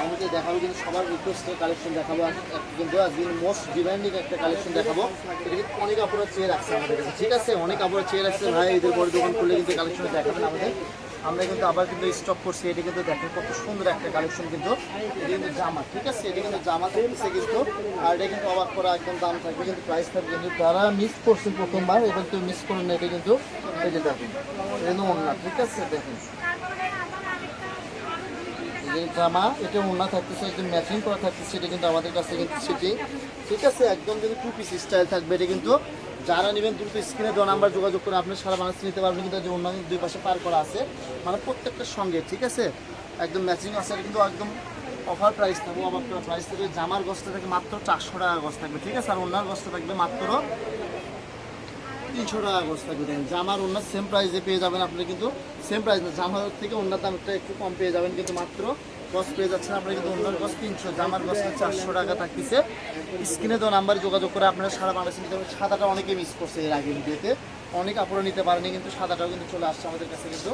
আমাকে দেখাবো কিন্তু সবার রিকোয়েস্টের কালেকশন দেখাবো কিন্তু আজকে মোস্ট ডিমান্ডিং একটা কালেকশন দেখাবো। এটা কিন্তু অনেক আপুরা চেয়ে রাখছে আমাদের কাছে, ঠিক আছে? অনেক আপুরা চেয়ে রাখছে ভাই ঈদের পরে দোকান খুললে কিন্তু কালেকশন দেখাবেন আমাদের। আমরা কিন্তু আবার কিন্তু স্টক করছি। এটা কিন্তু দেখেন কত সুন্দর একটা কালেকশন, কিন্তু এটা কিন্তু জামা, ঠিক আছে? এটা কিন্তু জামা থাকতেছে কিন্তু, আর এটা কিন্তু অবাক করা একদম দাম থাকবে কিন্তু, প্রাইস থাকবে কিন্তু। যারা মিস করছেন প্রথমবার এবার কেউ মিস করেন না। এটা কিন্তু এই যে দেখেন এটা ওড়না, ঠিক আছে? দেখেন জামা, এটা ওড়না থাকতেছে একদম ম্যাচিং করা থাকতেছে। এটা কিন্তু আমাদের কাছে কিন্তু সিটি, ঠিক আছে? একদম কিন্তু টু পিস স্টাইল থাকবে। এটা কিন্তু যারা নেবেন দ্রুত স্ক্রিনে দেওয়া নাম্বার যোগাযোগ করে আপনি সারা বাংলাদেশ নিতে পারবেন। কিন্তু যে ওড়না কিন্তু দুই পাশে পার করা আছে, মানে প্রত্যেকটার সঙ্গে, ঠিক আছে? একদম ম্যাচিং আছে। এটা কিন্তু একদম অফার প্রাইস থাকবে, অবাক করা প্রাইস থাকবে। জামার গছটা থাকে মাত্র 400 টাকা গছ থাকবে, ঠিক আছে? আর ওড়নার গছটা থাকবে মাত্র 300 টাকা গছ থাকবে। দেখেন জামার ওড়নার সেম প্রাইসে পেয়ে যাবেন আপনি, কিন্তু সেম প্রাইস না, জামার থেকে ওড়নার দামটা একটু কম পেয়ে যাবেন, কিন্তু মাত্র গছ পেয়ে যাচ্ছেন আপনারা কিন্তু ওড়নার গছ 300, জামার গছটা 400 টাকা থাকতেছে। স্ক্রিনে দেওয়া নাম্বার যোগাযোগ করে আপনারা সারা বাংলাদেশে নিতে পারবেন। সাদাটা অনেকে মিস করছে এর আগে ভিডিওতে, অনেক আপুরা নিতে পারেনি, কিন্তু সাদাটাও কিন্তু চলে আসছে আমাদের কাছে। কিন্তু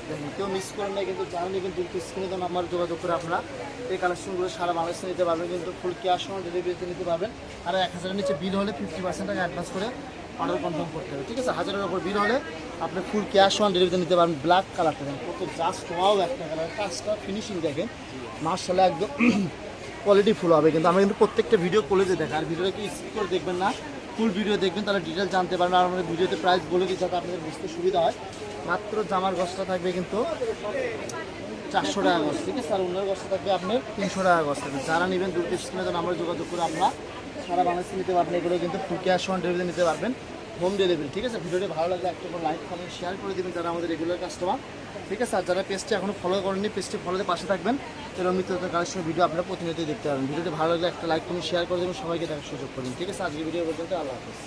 দেখেন কেউ মিস করেন না, কিন্তু জানেন কিন্তু স্ক্রিনে দেওয়া নাম্বার যোগাযোগ করে আপনারা এই কালেকশনগুলো সারা বাংলাদেশে নিতে পারবেন, কিন্তু ফুল ক্যাশ অন ডেলিভারিতে নিতে পারবেন। আর 1000-এর নিচে বিল হলে 50% টাকা অ্যাডভান্স করে অর্ডার কনফার্ম করতে হবে, ঠিক আছে? 1000-এর উপর বিল হলে আপনি ফুল ক্যাশ অন ডেলিভারিতে নিতে পারবেন। ব্ল্যাক কালারটা দেখেন কত জাস্ট ওয়াও একটা কালার, কাজটা ফিনিশিং দেখেন মাশাআল্লাহ একদম কোয়ালিটি ফুল হবে। কিন্তু আমরা কিন্তু প্রত্যেকটা ভিডিও কলেজে দেখা, আর ভিডিওটা কি স্কিপ করে দেখবেন না, ফুল ভিডিও দেখবেন, তাহলে ডিটেল জানতে পারবেন। আর আমাদের ভিডিওতে প্রাইস বলে দিই যাতে আপনাদের বুঝতে সুবিধা হয়। মাত্র জামার গছটা থাকবে কিন্তু 400 টাকা গছ, ঠিক আছে? আর অন্যের গছটা থাকবে আপনার 300 টাকা গছ থাকবে। যারা নেবেন দ্রুত স্ক্রিনে তো আমরা যোগাযোগ করে আপনারা সারা বাংলাদেশে নিতে পারবেন। এগুলো কিন্তু ফুল ক্যাশ অন ডেলিভারি নিতে পারবেন, হোম ডেলিভারি, ঠিক আছে? ভিডিওটি ভালো লাগলে একটা করে লাইক কমেন্ট শেয়ার করে দেবেন যারা আমাদের রেগুলার কাস্টমার, ঠিক আছে? আর যারা পেজটি এখনও ফলো করেননি পেজটি ফলোতে পাশে থাকবেন, এরকম নিত্য কালেকশন ভিডিও আপনারা প্রতিনিয়ত দেখতে পারবেন। ভিডিওটি ভালো লাগলে একটা লাইক কমেন্ট শেয়ার করে দেবেন, সবাইকে দেখার সুযোগ করবেন, ঠিক আছে? আজকে ভিডিও পর্যন্ত, আল্লাহ হাফেজ।